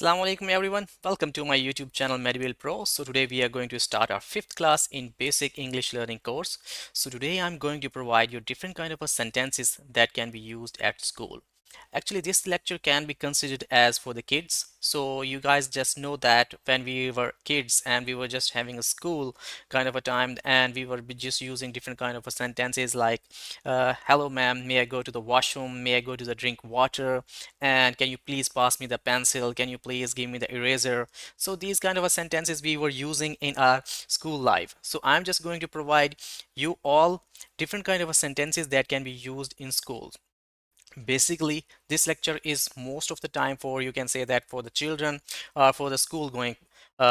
Assalamu alaikum everyone. Welcome to my YouTube channel Medieval Pro. So today we are going to start our fifth class in basic English learning course. So today I'm going to provide you different kind of a sentences that can be used at school. Actually, this lecture can be considered as for the kids. So you guys just know that when we were kids and we were just having a school kind of a time and we were just using different kind of a sentences like hello ma'am, may I go to the washroom, may I go to the drink water, and can you please pass me the pencil, can you please give me the eraser. So these kind of a sentences we were using in our school life. So I'm just going to provide you all different kind of a sentences that can be used in schools. Basically, this lecture is most of the time for, you can say that, for the children or for the school going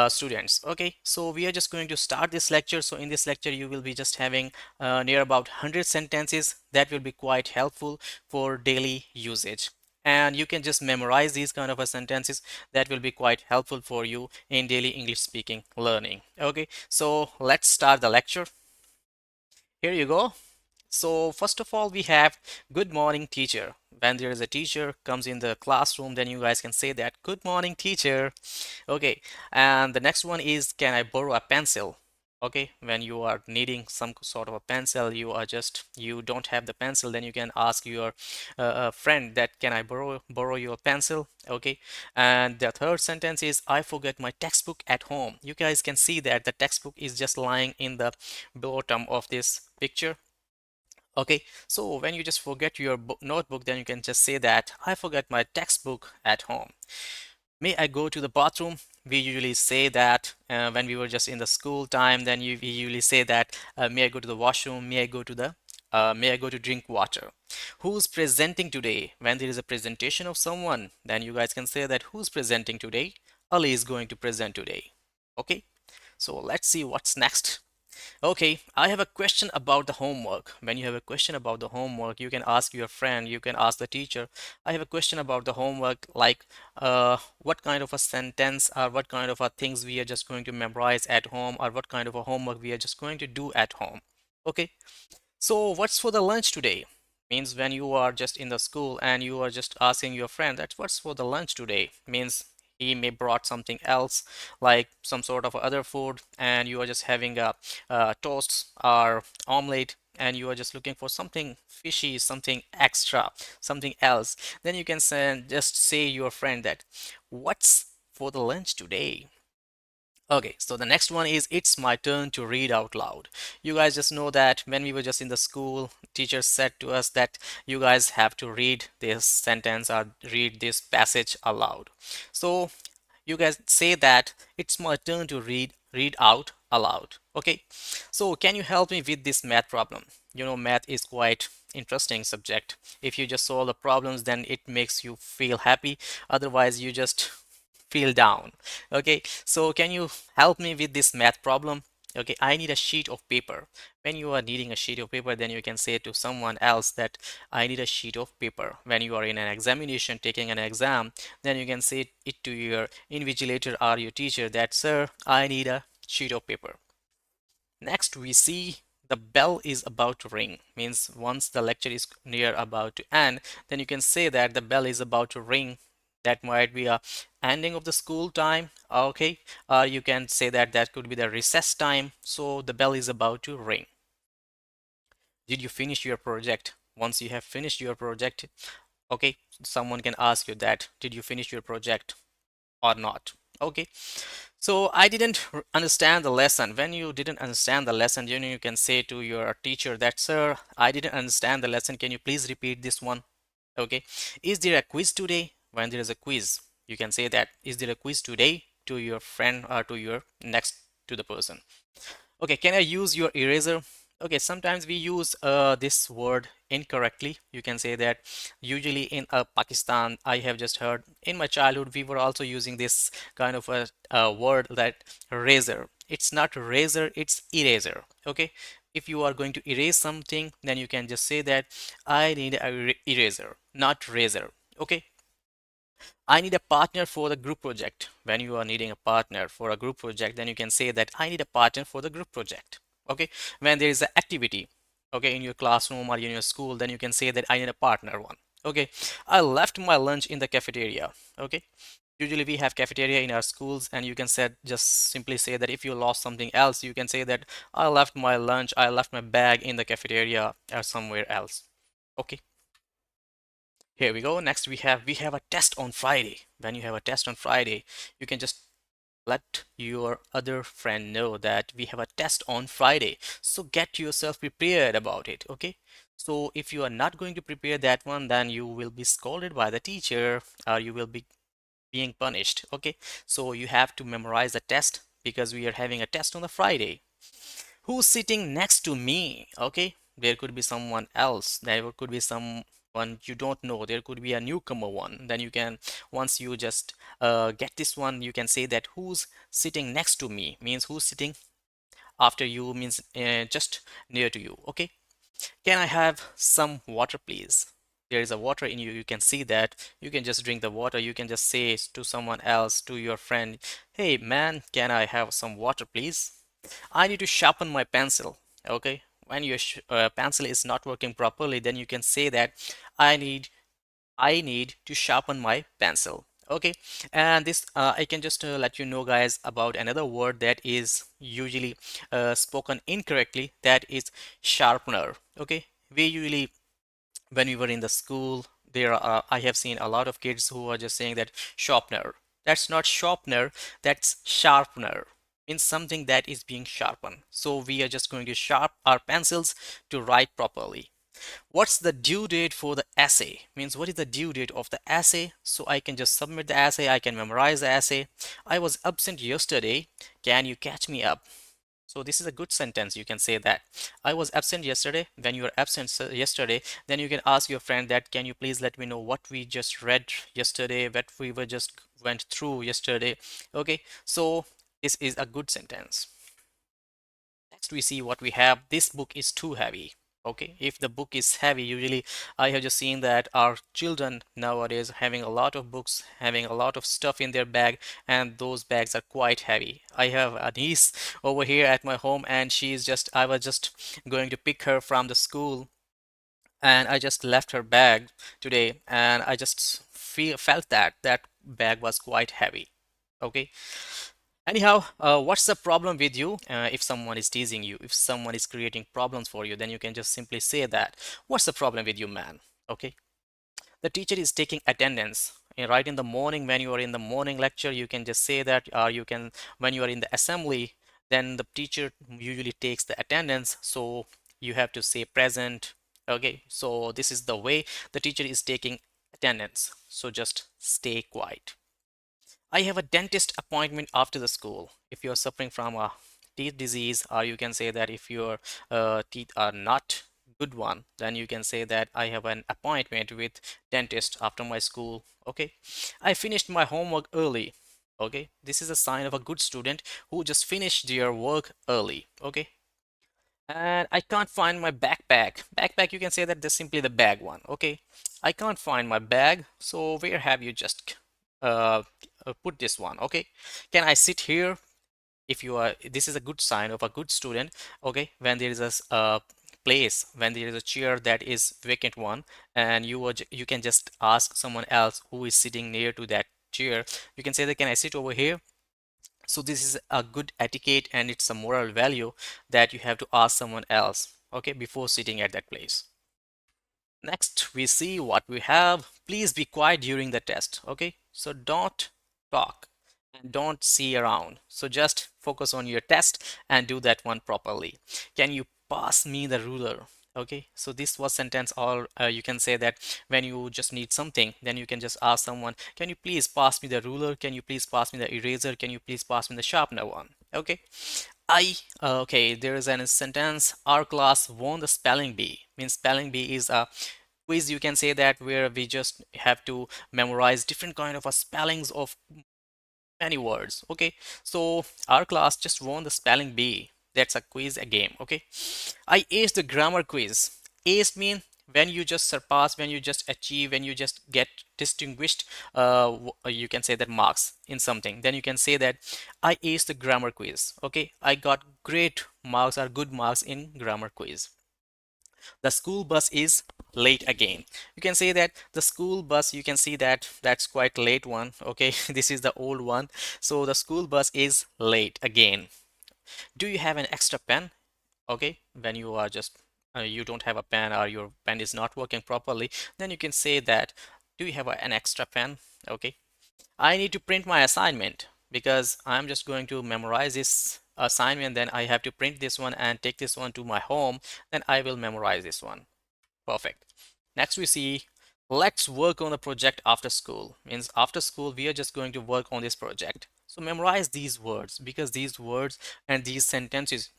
students. Okay, so we are just going to start this lecture. So in this lecture you will be just having near about 100 sentences that will be quite helpful for daily usage, and you can just memorize these kind of a sentences that will be quite helpful for you in daily English speaking learning. Okay, so let's start the lecture. Here you go. So first of all, we have good morning teacher. When there is a teacher comes in the classroom, then you guys can say that good morning teacher. Okay, and the next one is can I borrow a pencil? Okay, when you are needing some sort of a pencil, you don't have the pencil, then you can ask your friend that can I borrow your pencil? Okay, and the third sentence is I forget my textbook at home. You guys can see that the textbook is just lying in the bottom of this picture. Okay, so when you just forget your notebook, then you can just say that I forgot my textbook at home. May I go to the bathroom? We usually say that when we were just in the school time, then we usually say that may I go to the washroom? May I go to drink water? Who's presenting today? When there is a presentation of someone, then you guys can say that who's presenting today? Ali is going to present today. Okay, so let's see what's next. Okay, I have a question about the homework. When you have a question about the homework, you can ask your friend, you can ask the teacher. I have a question about the homework, like what kind of a sentence or what kind of a things we are just going to memorize at home, or what kind of a homework we are just going to do at home. Okay, so what's for the lunch today? Means when you are just in the school and you are just asking your friend that what's for the lunch today, means he may brought something else like some sort of other food, and you are just having a toast or omelette, and you are just looking for something fishy, something extra, something else. Then you can just say your friend that what's for the lunch today. Okay, so the next one is it's my turn to read out loud. You guys just know that when we were just in the school, teachers said to us that you guys have to read this sentence or read this passage aloud. So you guys say that it's my turn to read out aloud. Okay, so can you help me with this math problem? You know, math is quite interesting subject. If you just solve the problems, then it makes you feel happy. Otherwise, you just feel down. Okay, so can you help me with this math problem? Okay, I need a sheet of paper. When you are needing a sheet of paper, then you can say to someone else that I need a sheet of paper. When you are in an examination, taking an exam, then you can say it to your invigilator or your teacher that, sir, I need a sheet of paper. Next, we see the bell is about to ring. Means once the lecture is near about to end, then you can say that the bell is about to ring. That might be a ending of the school time. Okay, you can say that that could be the recess time. So the bell is about to ring. Did you finish your project? Once you have finished your project, okay, someone can ask you that, did you finish your project or not? Okay, so I didn't understand the lesson. When you didn't understand the lesson, you can say to your teacher that, sir, I didn't understand the lesson, can you please repeat this one? Okay, is there a quiz today? When there is a quiz, you can say that, is there a quiz today, to your friend or to your next to the person. Okay, can I use your eraser? Okay, sometimes we use this word incorrectly. You can say that usually in Pakistan, I have just heard in my childhood, we were also using this kind of a word that razor. It's not razor, it's eraser. Okay, if you are going to erase something, then you can just say that I need a eraser, not razor. Okay, I need a partner for the group project. When you are needing a partner for a group project, then you can say that I need a partner for the group project. Okay. When there is an activity, okay, in your classroom or in your school, then you can say that I need a partner one. Okay. I left my lunch in the cafeteria. Okay. Usually we have cafeteria in our schools, and you can say, just simply say that if you lost something else, you can say that I left my lunch, I left my bag in the cafeteria or somewhere else. Okay, here we go. Next we have a test on Friday. When you have a test on Friday, you can just let your other friend know that we have a test on Friday. So get yourself prepared about it, okay? So if you are not going to prepare that one, then you will be scolded by the teacher, or you will be being punished, okay? So you have to memorize the test because we are having a test on the Friday. Who's sitting next to me? Okay, there could be someone else, there could be someone you don't know, there could be a newcomer one. Then you can, once you just get this one, you can say that who's sitting next to me means who's sitting after you means just near to you. Okay, can I have some water, please? There is a water in you. You can see that. You can just drink the water. You can just say to someone else, to your friend, hey man, can I have some water, please? I need to sharpen my pencil. Okay. When your pencil is not working properly, then you can say that I need I need to sharpen my pencil. Okay, and this I can just let you know guys about another word that is usually spoken incorrectly, that is sharpener. Okay, we usually, when we were in the school, there are I have seen a lot of kids who are just saying that sharpener. That's not sharpener, that's sharpener. Means something that is being sharpened. So we are just going to sharp our pencils to write properly. What's the due date for the essay? Means what is the due date of the essay? So I can just submit the essay, I can memorize the essay. I was absent yesterday. Can you catch me up? So this is a good sentence. You can say that. I was absent yesterday. When you are absent yesterday, then you can ask your friend that can you please let me know what we just read yesterday, what we were just went through yesterday. Okay, so this is a good sentence. Next we see what we have. This book is too heavy. Okay, if the book is heavy, usually I have just seen that our children nowadays having a lot of books, having a lot of stuff in their bag, and those bags are quite heavy. I have a niece over here at my home, and I was just going to pick her from the school, and I just left her bag today, and I just felt that that bag was quite heavy. Okay, anyhow, what's the problem with you? If someone is teasing you, if someone is creating problems for you, then you can just simply say that. What's the problem with you, man? Okay. The teacher is taking attendance. Right in the morning, when you are in the morning lecture, you can just say that, or you can, when you are in the assembly, then the teacher usually takes the attendance. So you have to say present. Okay. So this is the way the teacher is taking attendance. So just stay quiet. I have a dentist appointment after the school. If you're suffering from a teeth disease, or you can say that if your teeth are not good one, then you can say that I have an appointment with dentist after my school. Okay, I finished my homework early. Okay, this is a sign of a good student who just finished their work early. Okay, and I can't find my backpack. Backpack, you can say that that's simply the bag one. Okay, I can't find my bag. So where have you just uh, put this one? Okay, can I sit here? If you are, this is a good sign of a good student. Okay, when there is a place, when there is a chair that is vacant one, and you can just ask someone else who is sitting near to that chair. You can say that can I sit over here? So this is a good etiquette, and it's a moral value that you have to ask someone else, okay, before sitting at that place. Next, we see what we have. Please be quiet during the test. Okay, so don't talk and don't see around. So just focus on your test and do that one properly. Can you pass me the ruler? Okay, so this was sentence, or you can say that when you just need something, then you can just ask someone, can you please pass me the ruler? Can you please pass me the eraser? Can you please pass me the sharpener one? Okay, okay, there is a sentence, our class won the spelling bee. Means spelling bee is a quiz, you can say that, where we just have to memorize different kind of spellings of many words. Okay, so our class just won the spelling bee. That's a quiz, a game. Okay, I aced the grammar quiz. Aced mean when you just surpass, when you just achieve, when you just get distinguished, you can say that marks in something, then you can say that I aced the grammar quiz. Okay, I got great marks or good marks in grammar quiz. The school bus is late again. You can say that the school bus, you can see that that's quite late one. Okay, this is the old one. So the school bus is late again. Do you have an extra pen? Okay, when you are just you don't have a pen or your pen is not working properly, then you can say that, do you have an extra pen? Okay, I need to print my assignment because I'm just going to memorize this assignment, then I have to print this one and take this one to my home, then I will memorize this one. Perfect. Next we see, let's work on the project after school. Means after school we are just going to work on this project. So memorize these words because these words and these sentences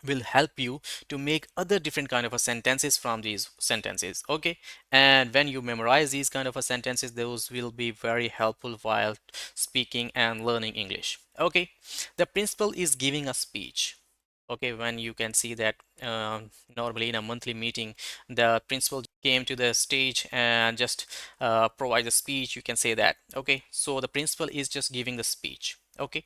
will help you to make other different kind of a sentences from these sentences. Okay, and when you memorize these kind of a sentences, those will be very helpful while speaking and learning English. Okay, the principal is giving a speech. Okay, when you can see that normally in a monthly meeting the principal came to the stage and just provide a speech, you can say that. Okay, so the principal is just giving the speech. Okay,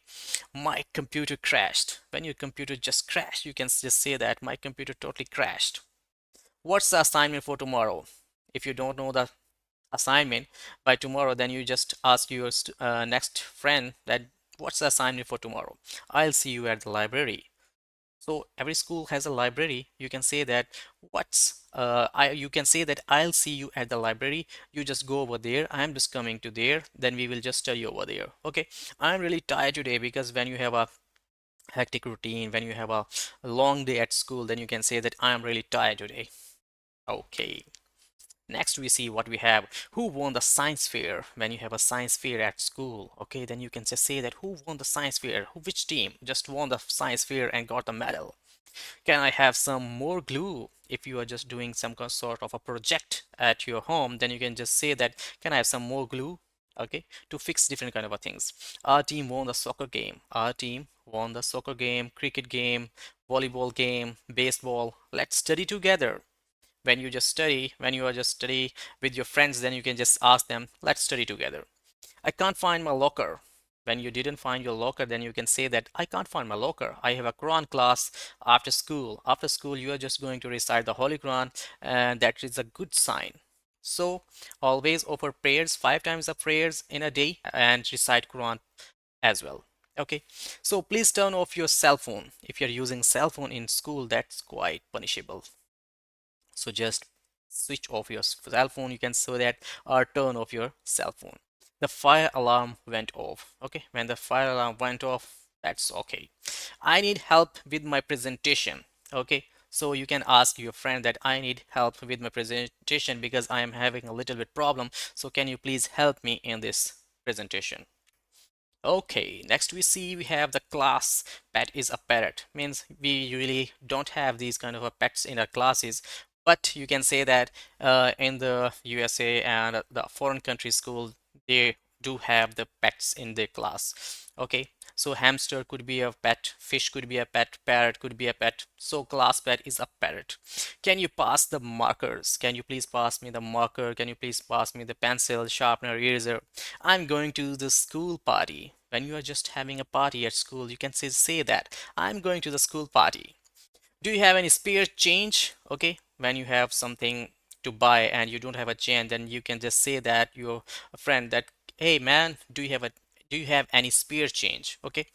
my computer crashed. When your computer just crashed, you can just say that my computer totally crashed. What's the assignment for tomorrow? If you don't know the assignment by tomorrow, then you just ask your next friend that, what's the assignment for tomorrow? I'll see you at the library. So every school has a library. You can say that, you can say that I'll see you at the library. You just go over there. I'm just coming to there. Then we will just study over there. Okay. I'm really tired today because when you have a hectic routine, when you have a long day at school, then you can say that I'm really tired today. Okay. Next, we see what we have. Who won the science fair? When you have a science fair at school, okay, then you can just say that who won the science fair? Which team just won the science fair and got the medal? Can I have some more glue? If you are just doing some sort of a project at your home, then you can just say that, can I have some more glue? Okay, to fix different kind of things. Our team won the soccer game. Our team won the soccer game, cricket game, volleyball game, baseball. Let's study together. When you are just study with your friends, then you can just ask them, let's study together. I can't find my locker. When you didn't find your locker, then you can say that I can't find my locker. I have a Quran class after school. After school, you are just going to recite the Holy Quran, and that is a good sign. So always offer prayers, 5 times of prayers in a day, and recite Quran as well. Okay, so please turn off your cell phone. If you're using cell phone in school, that's quite punishable. So just switch off your cell phone, you can say that, or turn off your cell phone. The fire alarm went off. Okay, when the fire alarm went off, that's okay. I need help with my presentation. Okay, so you can ask your friend that I need help with my presentation because I am having a little bit problem, so can you please help me in this presentation? Okay, next we see we have the class pet is a parrot. Means we usually don't have these kind of a pets in our classes, but you can say that in the USA and the foreign country school, they do have the pets in their class. Okay, so hamster could be a pet, fish could be a pet, parrot could be a pet. So class pet is a parrot. Can you pass the markers? Can you please pass me the marker? Can you please pass me the pencil, sharpener, eraser? I'm going to the school party. When you are just having a party at school, you can say that I'm going to the school party. Do you have any spare change? Okay, when you have something to buy and you don't have a change, then you can just say that your friend that, hey man, do you have any spare change? Okay,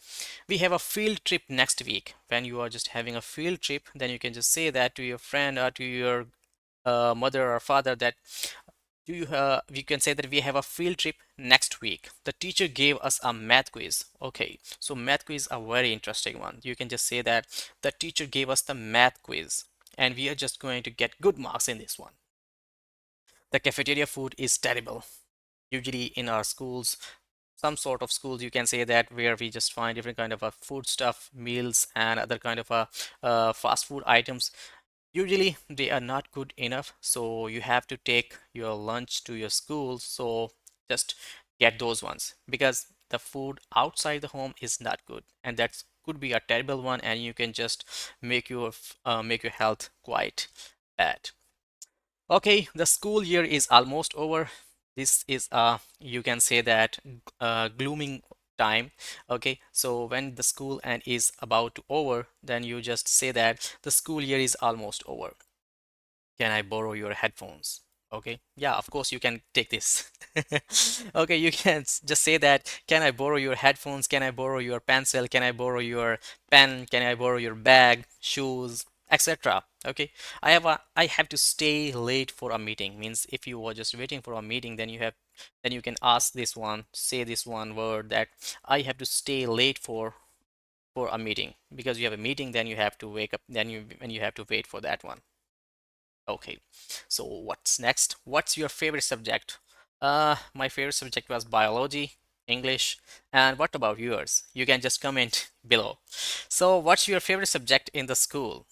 we have a field trip next week. When you are just having a field trip, then you can just say that to your friend or to your mother or father that, we can say that we have a field trip next week. The teacher gave us a math quiz. Okay, so math quiz a very interesting one. You can just say that the teacher gave us the math quiz and we are just going to get good marks in this one. The cafeteria food is terrible. Usually in our schools, some sort of schools, you can say that, where we just find different kind of a food stuff, meals and other kind of a fast food items. Usually they are not good enough, so you have to take your lunch to your school. So just get those ones because the food outside the home is not good, and that could be a terrible one, and you can just make your health quite bad. Okay, the school year is almost over. This is you can say that glooming time. Okay, so when the school and is about to over, then you just say that the school year is almost over. Can I borrow your headphones? Okay, yeah, of course you can take this. Okay, you can just say that, can I borrow your headphones? Can I borrow your pencil? Can I borrow your pen? Can I borrow your bag, shoes, etc. Okay, I have to stay late for a meeting. Means if you were just waiting for a meeting, then you can ask this one, say this one word that I have to stay late for a meeting. Because you have a meeting, then you have to wake up, then you have to wait for that one. Okay, so what's next? What's your favorite subject? My favorite subject was biology, English, and what about yours? You can just comment below. So, what's your favorite subject in the school?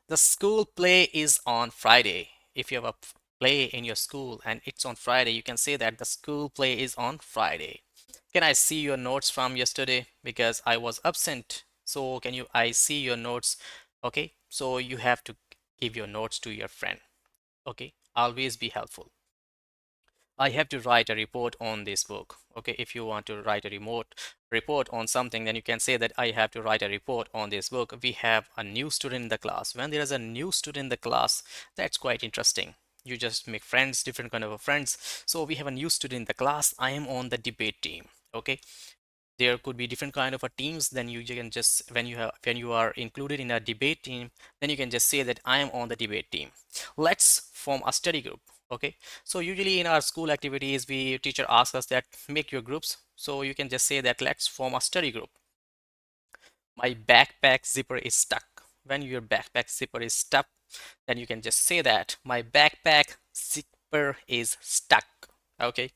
The school play is on Friday. If you have a play in your school and it's on Friday, you can say that the school play is on Friday. Can I see your notes from yesterday? Because I was absent. So, I see your notes? Okay, so you have to give your notes to your friend. Okay, always be helpful. I have to write a report on this book. Okay, if you want to write a remote report on something, then you can say that I have to write a report on this book. We have a new student in the class. When there is a new student in the class, that's quite interesting. You just make friends, different kind of friends. So we have a new student in the class. I am on the debate team. Okay, there could be different kind of a teams. Then you can just, when you are included in a debate team, then you can just say that I am on the debate team. Let's form a study group. Okay, so usually in our school activities, we teacher asks us that make your groups. So you can just say that let's form a study group. My backpack zipper is stuck. When your backpack zipper is stuck, then you can just say that my backpack zipper is stuck. Okay,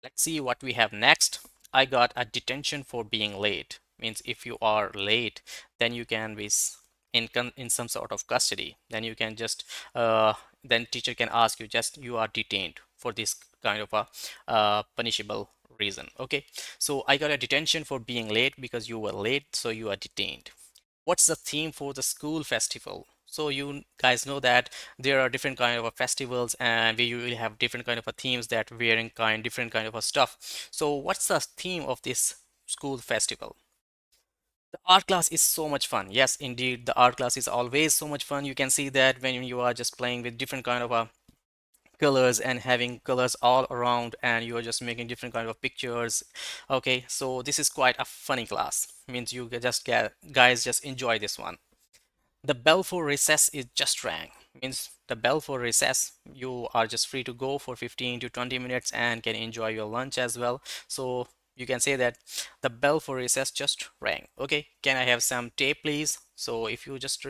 let's see what we have next. I got a detention for being late. Means if you are late, then you can be in some sort of custody. Then you can just then teacher can ask you, just you are detained for this kind of a punishable reason. Okay, so I got a detention for being late because you were late, so you are detained. What's the theme for the school festival? So you guys know that there are different kind of a festivals, and we usually have different kind of a themes, that wearing kind different kind of a stuff. So what's the theme of this school festival? The art class is so much fun. Yes, indeed, the art class is always so much fun. You can see that when you are just playing with different kind of colors and having colors all around, and you are just making different kind of pictures. Okay, so this is quite a funny class. Means you just get guys just enjoy this one. The bell for recess is just rang. Means the bell for recess, you are just free to go for 15 to 20 minutes and can enjoy your lunch as well. So you can say that the bell for recess just rang. Okay, can I have some tape please? So if you just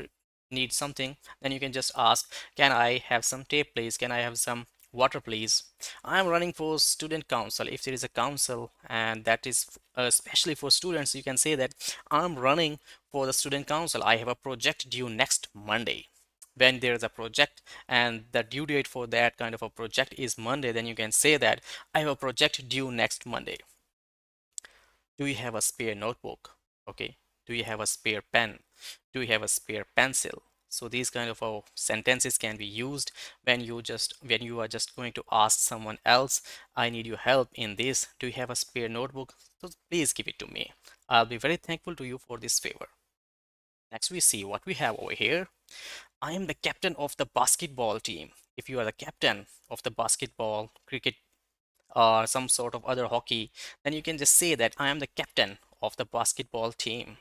need something, then you can just ask, can I have some tape please? Can I have some water please? I'm running for student council. If there is a council and that is especially for students, you can say that I'm running for the student council. I have a project due next Monday. When there is a project and the due date for that kind of a project is Monday, then you can say that I have a project due next Monday. Do you have a spare notebook? Okay. Do you have a spare pen? Do you have a spare pencil? So these kind of sentences can be used when you are just going to ask someone else, I need your help in this. Do you have a spare notebook? So please give it to me. I'll be very thankful to you for this favor. Next, we see what we have over here. I am the captain of the basketball team. If you are the captain of the basketball, cricket, or some sort of other hockey, then you can just say that I am the captain of the basketball team.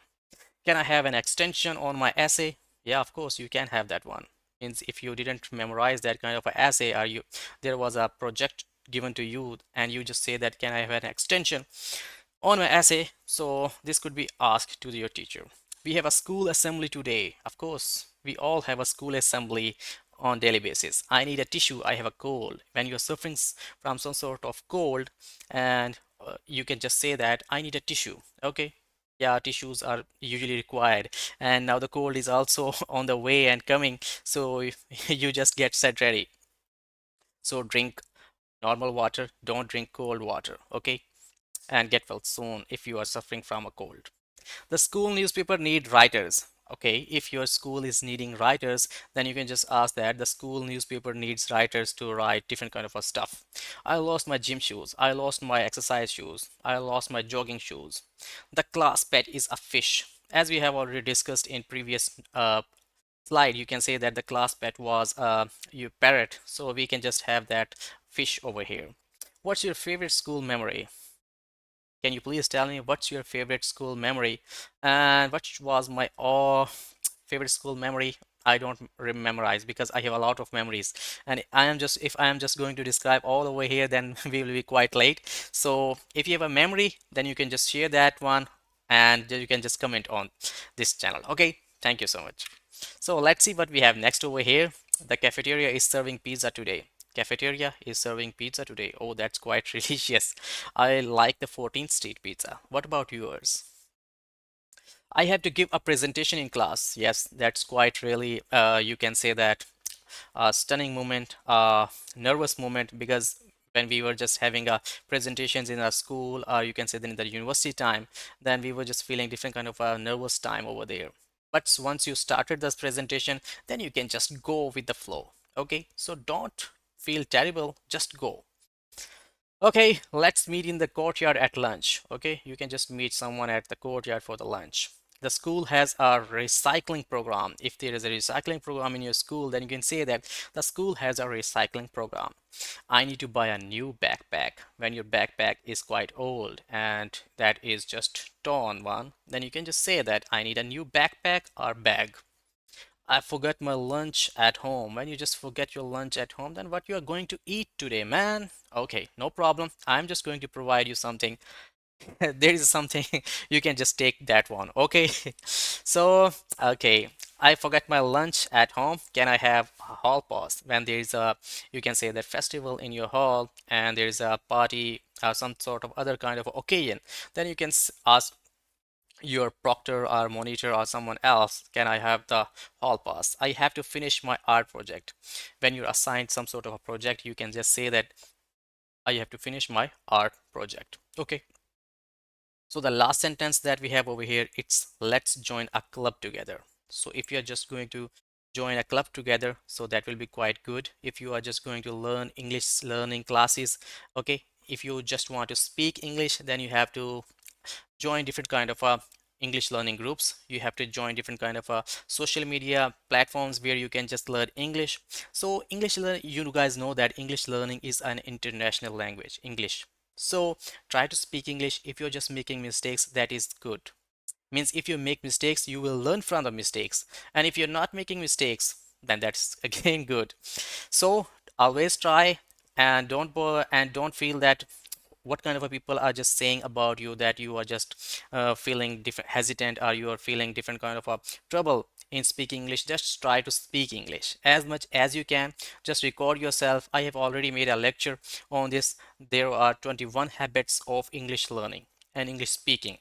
Can I have an extension on my essay? Yeah, of course, you can have that one. Means if you didn't memorize that kind of an essay, or there was a project given to you and you just say that, can I have an extension on my essay? So this could be asked to your teacher. We have a school assembly today. Of course, we all have a school assembly on daily basis. I need a tissue. I have a cold. When you're suffering from some sort of cold, and you can just say that I need a tissue. Okay. Yeah, tissues are usually required. And now the cold is also on the way and coming. So you just get set ready. So drink normal water. Don't drink cold water. Okay. And get well soon if you are suffering from a cold. The school newspaper need writers. Okay, if your school is needing writers, then you can just ask that the school newspaper needs writers to write different kind of a stuff. I lost my gym shoes. I lost my exercise shoes. I lost my jogging shoes. The class pet is a fish. As we have already discussed in previous slide, you can say that the class pet was your parrot. So we can just have that fish over here. What's your favorite school memory? Can you please tell me what's your favorite school memory? And what was my favorite school memory? I don't memorize because I have a lot of memories, and I am just if I am just going to describe all over here, then we will be quite late. So if you have a memory, then you can just share that one, and you can just comment on this channel. Okay, thank you so much. So let's see what we have next over here. The cafeteria is serving pizza today. Cafeteria is serving pizza today. Oh, that's quite delicious. I like the 14th Street pizza. What about yours? I have to give a presentation in class. Yes, that's quite really, you can say that a stunning moment, nervous moment, because when we were just having presentations in our school, or you can say that in the university time, then we were just feeling different kind of a nervous time over there. But once you started this presentation, then you can just go with the flow. Okay, so don't feel terrible, just go. Okay, let's meet in the courtyard at lunch. Okay, you can just meet someone at the courtyard for the lunch. The school has a recycling program. If there is a recycling program in your school, then you can say that the school has a recycling program. I need to buy a new backpack. When your backpack is quite old and that is just torn one, then you can just say that I need a new backpack or bag. I forgot my lunch at home. When you just forget your lunch at home, then what you are going to eat today, man? Okay, no problem. I'm just going to provide you something. There is something you can just take that one. Okay. So, okay. I forgot my lunch at home. Can I have a hall pass? When there is a, you can say that festival in your hall and there is a party or some sort of other kind of occasion, then you can ask your proctor or monitor or someone else, can I have the hall pass? I have to finish my art project. When you're assigned some sort of a project, you can just say that I have to finish my art project. Okay. So the last sentence that we have over here, it's let's join a club together. So if you're just going to join a club together, so that will be quite good. If you are just going to learn English learning classes, okay. If you just want to speak English, then you have to join different kind of English learning groups. You have to join different kind of social media platforms where you can just learn English. So English learn, you guys know that English learning is an international language, English. So try to speak English. If you're just making mistakes, that is good. Means if you make mistakes, you will learn from the mistakes. And if you're not making mistakes, then that's again good. So always try and don't feel that what kind of a people are just saying about you, that you are just feeling different hesitant, or you are feeling different kind of a trouble in speaking English. Just try to speak English as much as you can. Just record yourself. I have already made a lecture on this. There are 21 habits of English learning and English speaking.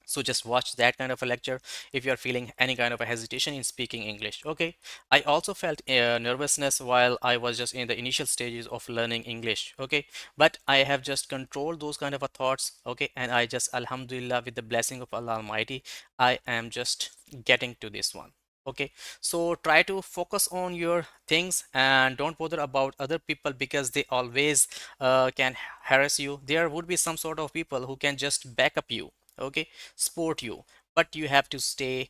So just watch that kind of a lecture if you are feeling any kind of a hesitation in speaking English. Okay. I also felt nervousness while I was just in the initial stages of learning English. Okay. But I have just controlled those kind of a thoughts. Okay. And I just, Alhamdulillah, with the blessing of Allah Almighty, I am just getting to this one. Okay. So try to focus on your things and don't bother about other people, because they always can harass you. There would be some sort of people who can just back up you. Okay, support you, but you have to stay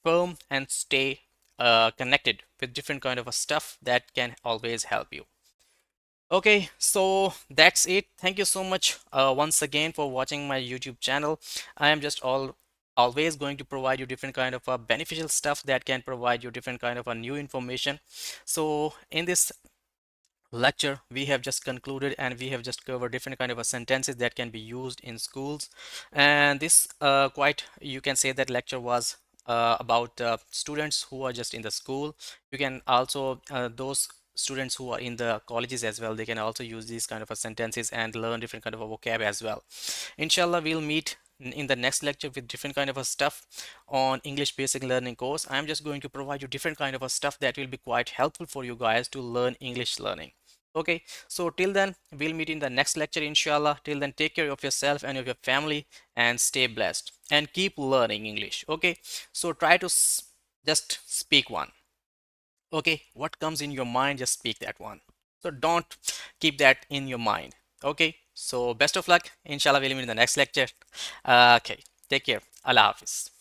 firm and stay connected with different kind of a stuff that can always help you. Okay, so that's it. Thank you so much once again for watching my YouTube channel. I am just always going to provide you different kind of beneficial stuff that can provide you different kind of a new information. So in this lecture we have just concluded and we have just covered different kind of a sentences that can be used in schools. And this quite, you can say that lecture was about students who are just in the school. You can also those students who are in the colleges as well, they can also use these kind of a sentences and learn different kind of a vocab as well. Inshallah, we'll meet in the next lecture with different kind of a stuff on English basic learning course. I'm just going to provide you different kind of a stuff that will be quite helpful for you guys to learn English learning. Okay, so till then, we'll meet in the next lecture, inshallah. Till then, take care of yourself and of your family and stay blessed and keep learning English. Okay, so try to just speak one. Okay, what comes in your mind, just speak that one. So don't keep that in your mind. Okay, so best of luck. Inshallah, we'll meet in the next lecture. Okay, take care. Allah Hafiz.